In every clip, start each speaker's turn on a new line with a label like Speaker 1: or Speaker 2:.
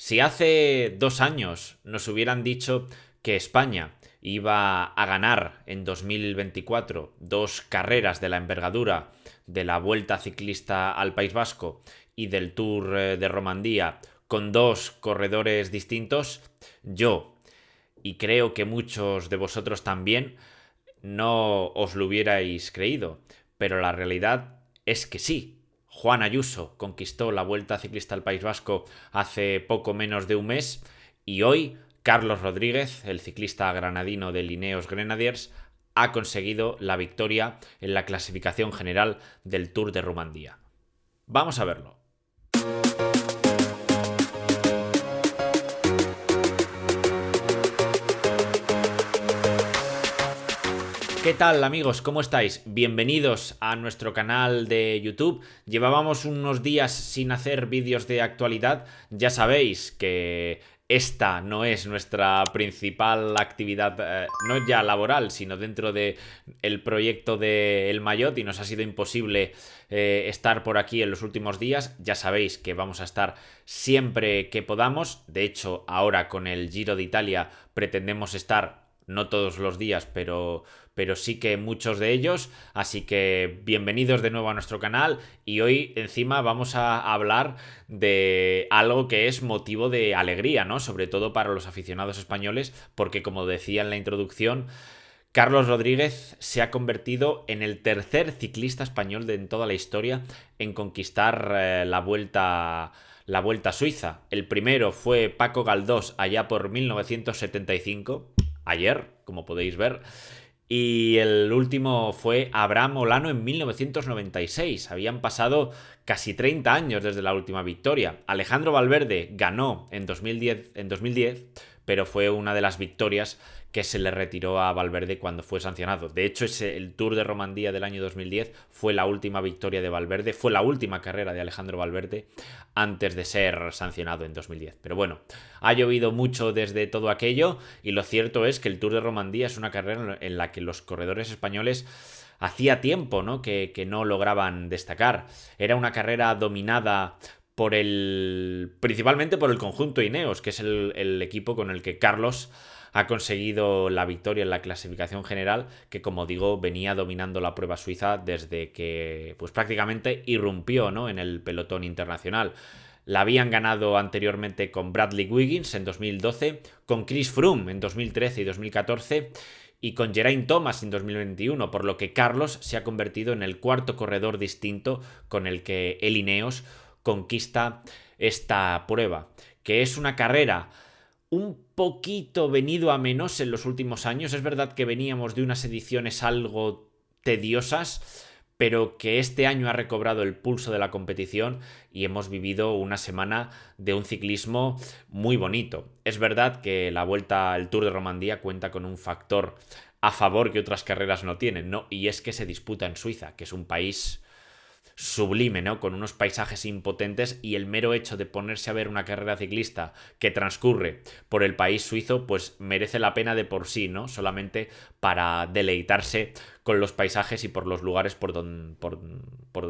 Speaker 1: Si hace 2 años nos hubieran dicho que España iba a ganar en 2024 dos carreras de la envergadura de la Vuelta Ciclista al País Vasco y del Tour de Romandía con dos corredores distintos, yo, y creo que muchos de vosotros también, no os lo hubierais creído. Pero la realidad es que sí. Juan Ayuso conquistó la Vuelta Ciclista al País Vasco hace poco menos de un mes y hoy Carlos Rodríguez, el ciclista granadino de Ineos Grenadiers, ha conseguido la victoria en la clasificación general del Tour de Rumandía. Vamos a verlo. ¿Qué tal, amigos? ¿Cómo estáis? Bienvenidos a nuestro canal de YouTube. Llevábamos unos días sin hacer vídeos de actualidad. Ya sabéis que esta no es nuestra principal actividad, no ya laboral, sino dentro del proyecto de El Maillot, y nos ha sido imposible estar por aquí en los últimos días. Ya sabéis que vamos a estar siempre que podamos. De hecho, ahora con el Giro de Italia pretendemos estar no todos los días, pero sí que muchos de ellos. Así que bienvenidos de nuevo a nuestro canal, y hoy encima vamos a hablar de algo que es motivo de alegría, ¿no? Sobre todo para los aficionados españoles, porque como decía en la introducción, Carlos Rodríguez se ha convertido en el tercer ciclista español en toda la historia en conquistar la Vuelta a Suiza. El primero fue Paco Galdós allá por 1975, ayer, como podéis ver. Y el último fue Abraham Olano en 1996. Habían pasado casi 30 años desde la última victoria. Alejandro Valverde ganó en 2010, pero fue una de las victorias que se le retiró a Valverde cuando fue sancionado. De hecho, el Tour de Romandía del año 2010 fue la última victoria de Valverde, fue la última carrera de Alejandro Valverde antes de ser sancionado en 2010. Pero bueno, ha llovido mucho desde todo aquello, y lo cierto es que el Tour de Romandía es una carrera en la que los corredores españoles hacía tiempo, ¿no? que no lograban destacar. Era una carrera dominada principalmente por el conjunto Ineos, que es el equipo con el que Carlos ha conseguido la victoria en la clasificación general, que como digo venía dominando la prueba suiza desde que pues prácticamente irrumpió, ¿no? en el pelotón internacional. La habían ganado anteriormente con Bradley Wiggins en 2012, con Chris Froome en 2013 y 2014 y con Geraint Thomas en 2021, por lo que Carlos se ha convertido en el cuarto corredor distinto con el que el Ineos conquista esta prueba, que es una carrera un poquito venido a menos en los últimos años. Es verdad que veníamos de unas ediciones algo tediosas, pero que este año ha recobrado el pulso de la competición y hemos vivido una semana de un ciclismo muy bonito. Es verdad que el Tour de Romandía cuenta con un factor a favor que otras carreras no tienen, ¿no? Y es que se disputa en Suiza, que es un país sublime, ¿no? Con unos paisajes impotentes, y el mero hecho de ponerse a ver una carrera ciclista que transcurre por el país suizo, pues merece la pena de por sí, ¿no? Solamente para deleitarse con los paisajes y por los lugares por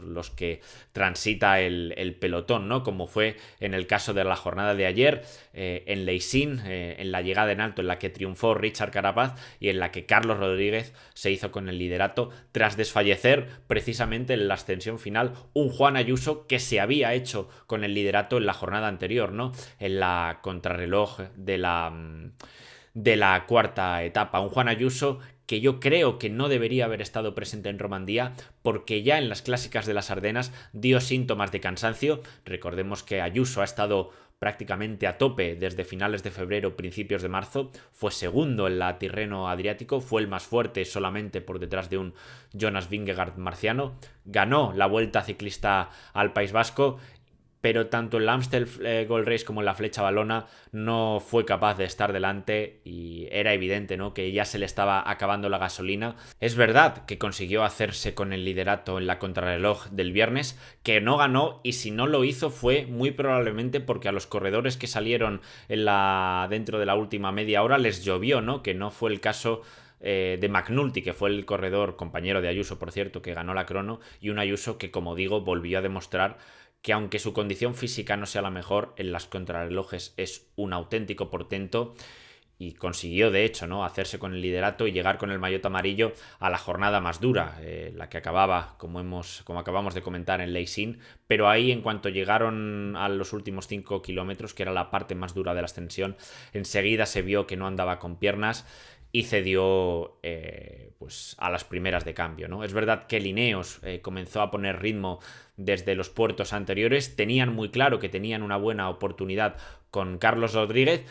Speaker 1: los que transita el pelotón, ¿no? Como fue en el caso de la jornada de ayer, en Leisín, en la llegada en alto en la que triunfó Richard Carapaz y en la que Carlos Rodríguez se hizo con el liderato tras desfallecer precisamente en la ascensión final un Juan Ayuso que se había hecho con el liderato en la jornada anterior, ¿no? En la contrarreloj de la cuarta etapa. Un Juan Ayuso que yo creo que no debería haber estado presente en Romandía, porque ya en las clásicas de las Ardenas dio síntomas de cansancio. Recordemos que Ayuso ha estado prácticamente a tope desde finales de febrero, principios de marzo. Fue segundo en la Tirreno Adriático, fue el más fuerte solamente por detrás de un Jonas Vingegaard marciano. Ganó la Vuelta Ciclista al País Vasco, pero tanto en la Amstel Gold Race como en la Flecha Valona no fue capaz de estar delante, y era evidente, ¿no? que ya se le estaba acabando la gasolina. Es verdad que consiguió hacerse con el liderato en la contrarreloj del viernes, que no ganó, y si no lo hizo fue muy probablemente porque a los corredores que salieron dentro de la última media hora les llovió, ¿no? Que no fue el caso de McNulty, que fue el corredor compañero de Ayuso, por cierto, que ganó la crono, y un Ayuso que, como digo, volvió a demostrar que aunque su condición física no sea la mejor, en las contrarrelojes es un auténtico portento y consiguió de hecho, ¿no?, hacerse con el liderato y llegar con el maillot amarillo a la jornada más dura, la que acababa, como acabamos de comentar, en Leixin, pero ahí en cuanto llegaron a los últimos 5 kilómetros, que era la parte más dura de la ascensión, enseguida se vio que no andaba con piernas y cedió pues a las primeras de cambio, ¿no? Es verdad que Ineos comenzó a poner ritmo desde los puertos anteriores, tenían muy claro que tenían una buena oportunidad con Carlos Rodríguez,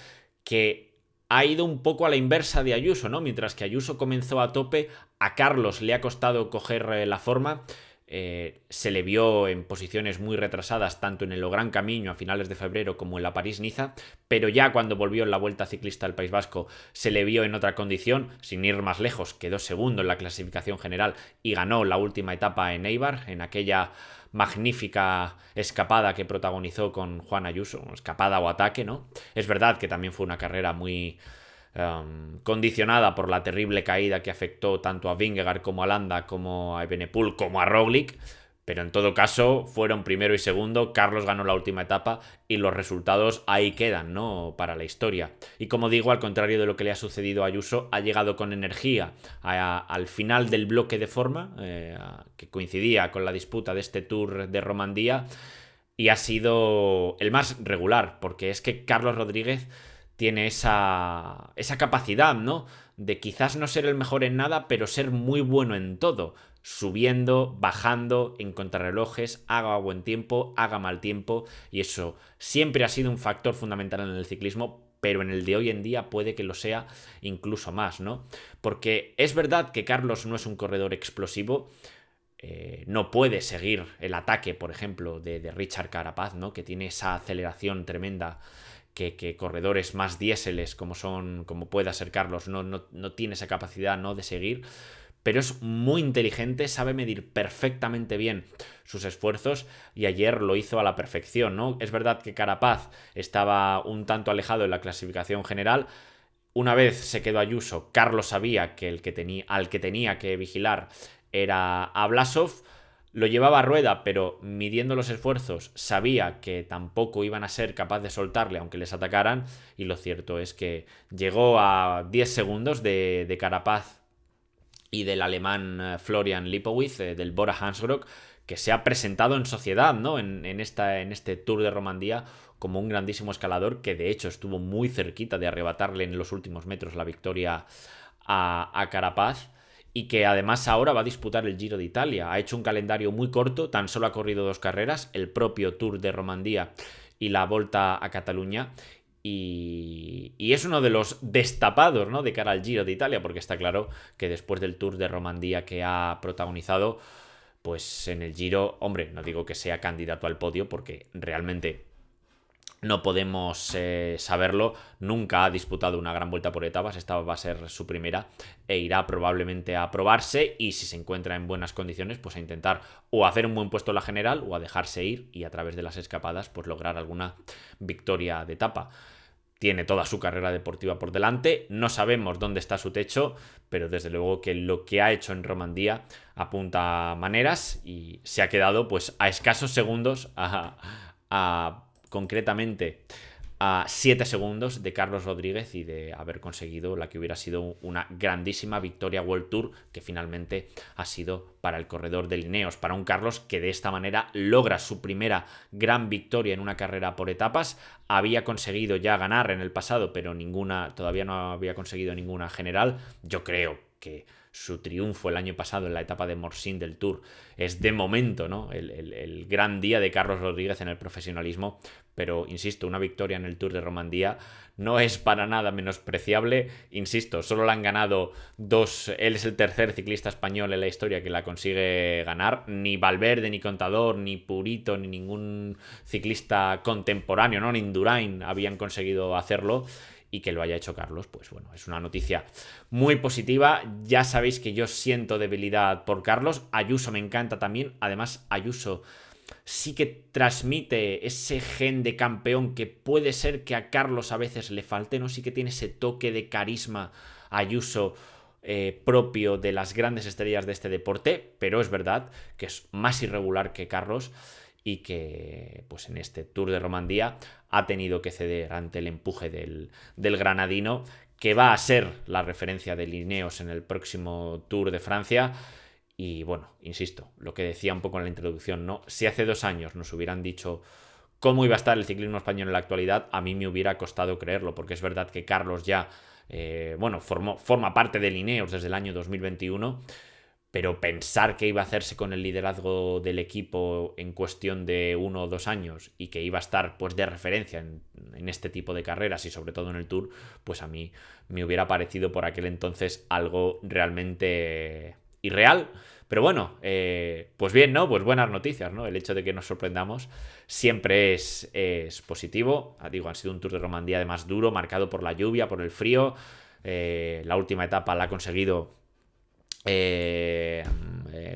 Speaker 1: que ha ido un poco a la inversa de Ayuso, ¿no? Mientras que Ayuso comenzó a tope, a Carlos le ha costado coger la forma. Se le vio en posiciones muy retrasadas tanto en el Gran Camino a finales de febrero como en la París-Niza, pero ya cuando volvió en la Vuelta Ciclista al País Vasco se le vio en otra condición, sin ir más lejos, quedó segundo en la clasificación general y ganó la última etapa en Eibar, en aquella magnífica escapada que protagonizó con Juan Ayuso, escapada o ataque, ¿no? Es verdad que también fue una carrera muy condicionada por la terrible caída que afectó tanto a Vingegaard como a Landa, como a Evenepoel, como a Roglic, pero en todo caso fueron primero y segundo, Carlos ganó la última etapa y los resultados ahí quedan, ¿no?, para la historia. Y como digo, al contrario de lo que le ha sucedido a Ayuso, ha llegado con energía al final del bloque de forma, que coincidía con la disputa de este Tour de Romandía, y ha sido el más regular, porque es que Carlos Rodríguez tiene esa capacidad, ¿no?, de quizás no ser el mejor en nada, pero ser muy bueno en todo. Subiendo, bajando, en contrarrelojes, haga buen tiempo, haga mal tiempo, y eso siempre ha sido un factor fundamental en el ciclismo, pero en el de hoy en día puede que lo sea incluso más, ¿no? Porque es verdad que Carlos no es un corredor explosivo, no puede seguir el ataque, por ejemplo, de Richard Carapaz, ¿no?, que tiene esa aceleración tremenda que corredores más diéseles como pueda ser Carlos no tiene esa capacidad, ¿no?, de seguir, pero es muy inteligente, sabe medir perfectamente bien sus esfuerzos y ayer lo hizo a la perfección, ¿no? Es verdad que Carapaz estaba un tanto alejado en la clasificación general. Una vez se quedó Ayuso, Carlos sabía que al que tenía que vigilar era a Blasov. Lo llevaba a rueda, pero midiendo los esfuerzos sabía que tampoco iban a ser capaz de soltarle aunque les atacaran, y lo cierto es que llegó a 10 segundos de Carapaz y del alemán Florian Lipowitz, del Bora Hansgrohe, que se ha presentado en sociedad, ¿no?, en este Tour de Romandía como un grandísimo escalador, que de hecho estuvo muy cerquita de arrebatarle en los últimos metros la victoria a Carapaz, y que además ahora va a disputar el Giro de Italia. Ha hecho un calendario muy corto, tan solo ha corrido 2 carreras, el propio Tour de Romandía y la Volta a Cataluña, y es uno de los destapados, ¿no?, de cara al Giro de Italia, porque está claro que después del Tour de Romandía que ha protagonizado, pues en el Giro, hombre, no digo que sea candidato al podio, porque realmente no podemos saberlo, nunca ha disputado una gran vuelta por etapas, esta va a ser su primera e irá probablemente a probarse, y si se encuentra en buenas condiciones, pues a intentar o hacer un buen puesto en la general o a dejarse ir y a través de las escapadas pues lograr alguna victoria de etapa. Tiene toda su carrera deportiva por delante, no sabemos dónde está su techo, pero desde luego que lo que ha hecho en Romandía apunta maneras y se ha quedado pues a escasos segundos, concretamente a 7 segundos de Carlos Rodríguez y de haber conseguido la que hubiera sido una grandísima victoria World Tour, que finalmente ha sido para el corredor de Ineos, para un Carlos que de esta manera logra su primera gran victoria en una carrera por etapas. Había conseguido ya ganar en el pasado, pero todavía no había conseguido ninguna general. Yo creo que su triunfo el año pasado en la etapa de Morsin del Tour es de momento, ¿no?, el gran día de Carlos Rodríguez en el profesionalismo, pero insisto, una victoria en el Tour de Romandía no es para nada menospreciable. Insisto, solo la han ganado 2, él es el tercer ciclista español en la historia que la consigue ganar, ni Valverde, ni Contador, ni Purito, ni ningún ciclista contemporáneo, ¿no?, ni Indurain habían conseguido hacerlo, y que lo haya hecho Carlos, pues bueno, es una noticia muy positiva. Ya sabéis que yo siento debilidad por Carlos. Ayuso me encanta también. Además, Ayuso sí que transmite ese gen de campeón que puede ser que a Carlos a veces le falte, ¿no? Sí que tiene ese toque de carisma Ayuso propio de las grandes estrellas de este deporte, pero es verdad que es más irregular que Carlos. y que pues en este Tour de Romandía ha tenido que ceder ante el empuje del granadino, que va a ser la referencia de Ineos en el próximo Tour de Francia. Y bueno, insisto, lo que decía un poco en la introducción, ¿no? Si hace 2 años nos hubieran dicho cómo iba a estar el ciclismo español en la actualidad, a mí me hubiera costado creerlo, porque es verdad que Carlos ya, forma parte del Ineos desde el año 2021, pero pensar que iba a hacerse con el liderazgo del equipo en cuestión de 1 o 2 años y que iba a estar pues de referencia en este tipo de carreras y sobre todo en el Tour, pues a mí me hubiera parecido por aquel entonces algo realmente irreal. Pero bueno, pues bien, ¿no? Pues buenas noticias, ¿no? El hecho de que nos sorprendamos siempre es positivo. Digo, han sido un Tour de Romandía además duro, marcado por la lluvia, por el frío. La última etapa la ha conseguido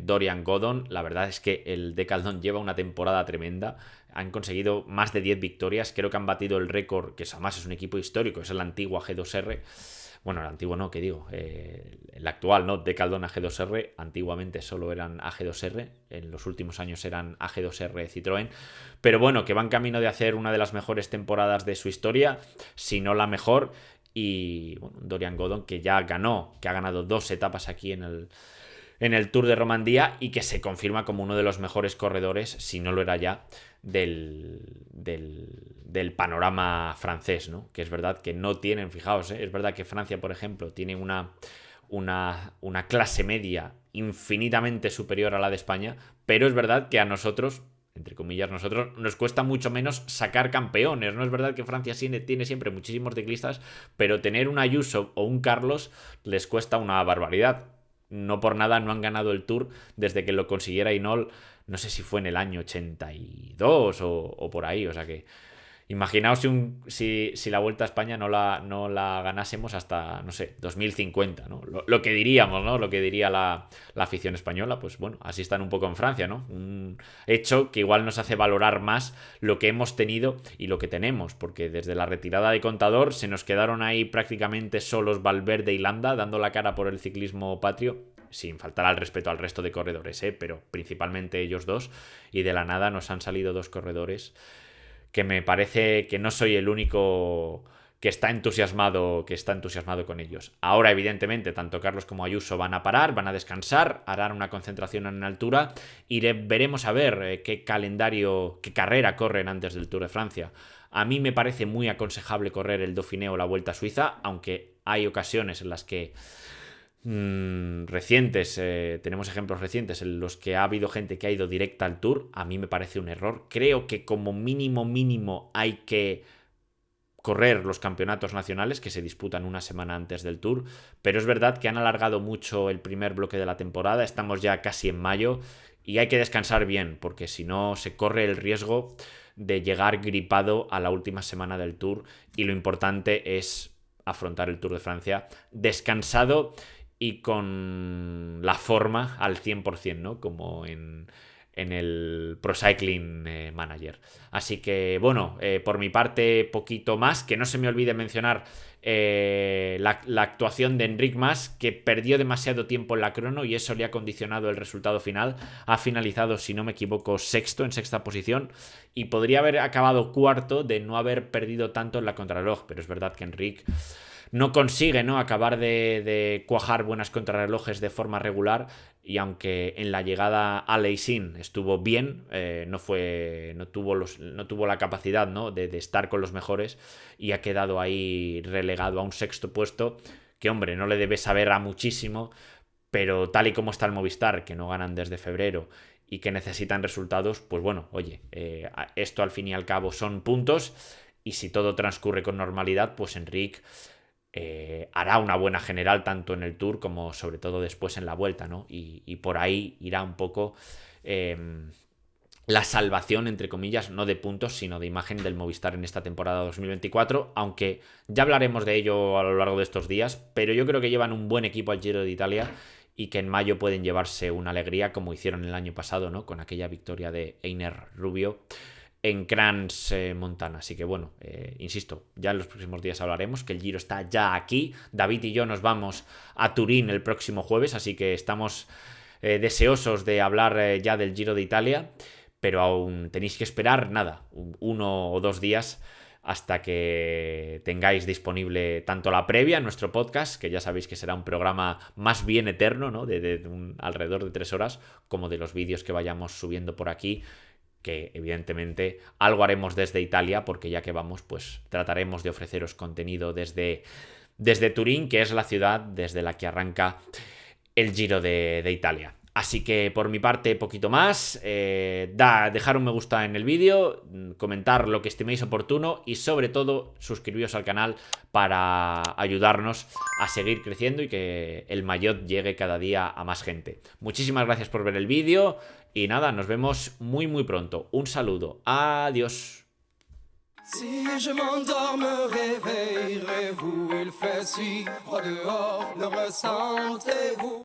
Speaker 1: Dorian Godon. La verdad es que el Decathlon lleva una temporada tremenda. Han conseguido más de 10 victorias. Creo que han batido el récord, que además es un equipo histórico, es el antiguo AG2R. Bueno, el antiguo no, ¿qué digo? El actual, ¿no? Decathlon AG2R. Antiguamente solo eran AG2R. En los últimos años eran AG2R Citroën. Pero bueno, que van camino de hacer una de las mejores temporadas de su historia, si no la mejor. Y bueno, Dorian Godon, que ha ganado 2 etapas aquí en el Tour de Romandía y que se confirma como uno de los mejores corredores, si no lo era ya, del panorama francés, ¿no? Que es verdad que no tienen, fijaos, es verdad que Francia, por ejemplo, tiene una clase media infinitamente superior a la de España, pero es verdad que a nosotros, entre comillas nosotros, nos cuesta mucho menos sacar campeones, ¿no? Es verdad que Francia tiene siempre muchísimos ciclistas, pero tener un Ayuso o un Carlos les cuesta una barbaridad. No por nada no han ganado el Tour desde que lo consiguiera Hinault, no sé si fue en el año 82 o por ahí, o sea que imaginaos si la Vuelta a España no la ganásemos hasta, no sé, 2050, ¿no? Lo que diríamos, ¿no? Lo que diría la afición española, pues bueno, así están un poco en Francia, ¿no? Un hecho que igual nos hace valorar más lo que hemos tenido y lo que tenemos, porque desde la retirada de Contador se nos quedaron ahí prácticamente solos Valverde y Landa dando la cara por el ciclismo patrio, sin faltar al respeto al resto de corredores, pero principalmente ellos dos, y de la nada nos han salido 2 corredores que me parece que no soy el único que está entusiasmado con ellos. Ahora, evidentemente, tanto Carlos como Ayuso van a parar, van a descansar, harán una concentración en altura y veremos a ver qué carrera corren antes del Tour de Francia. A mí me parece muy aconsejable correr el Dauphiné o la Vuelta a Suiza, aunque hay ocasiones en las que tenemos ejemplos recientes en los que ha habido gente que ha ido directa al Tour. A mí me parece un error. Creo que como mínimo hay que correr los campeonatos nacionales que se disputan una semana antes del Tour, pero es verdad que han alargado mucho el primer bloque de la temporada, estamos ya casi en mayo y hay que descansar bien, porque si no se corre el riesgo de llegar gripado a la última semana del Tour, y lo importante es afrontar el Tour de Francia descansado y con la forma al 100%, ¿no? Como en el Pro Cycling Manager. Así que, bueno, por mi parte, poquito más. Que no se me olvide mencionar la actuación de Enric Mas, que perdió demasiado tiempo en la crono y eso le ha condicionado el resultado final. Ha finalizado, si no me equivoco, sexto, en sexta posición, y podría haber acabado cuarto de no haber perdido tanto en la contrarreloj, pero es verdad que Enric no consigue, ¿no?, acabar de cuajar buenas contrarrelojes de forma regular, y aunque en la llegada a Leysin estuvo bien, no tuvo la capacidad, ¿no?, de estar con los mejores, y ha quedado ahí relegado a un sexto puesto que, hombre, no le debe saber a muchísimo, pero tal y como está el Movistar, que no ganan desde febrero y que necesitan resultados, pues bueno, oye, esto al fin y al cabo son puntos, y si todo transcurre con normalidad, pues Enric hará una buena general tanto en el Tour como sobre todo después en la Vuelta, ¿no? Y por ahí irá un poco la salvación, entre comillas, no de puntos, sino de imagen del Movistar en esta temporada 2024, aunque ya hablaremos de ello a lo largo de estos días, pero yo creo que llevan un buen equipo al Giro de Italia y que en mayo pueden llevarse una alegría como hicieron el año pasado, ¿no?, con aquella victoria de Einer Rubio en Crans Montana. Así que bueno, insisto, ya en los próximos días hablaremos, que el Giro está ya aquí. David y yo nos vamos a Turín el próximo jueves, así que estamos deseosos de hablar ya del Giro de Italia. pero aún tenéis que esperar nada, 1 o 2 días hasta que tengáis disponible tanto la previa en nuestro podcast, que ya sabéis que será un programa más bien eterno, ¿no? de alrededor de 3 horas, como de los vídeos que vayamos subiendo por aquí, que evidentemente algo haremos desde Italia, porque ya que vamos, pues trataremos de ofreceros contenido desde Turín, que es la ciudad desde la que arranca el Giro de Italia. Así que por mi parte, poquito más. Dejar un me gusta en el vídeo, comentar lo que estiméis oportuno y sobre todo suscribiros al canal para ayudarnos a seguir creciendo y que el Maillot llegue cada día a más gente. Muchísimas gracias por ver el vídeo y nada, nos vemos muy muy pronto. Un saludo. Adiós.
Speaker 2: Si je m'endors, me réveillerez-vous, il fait si froid dehors, le ressentez-vous?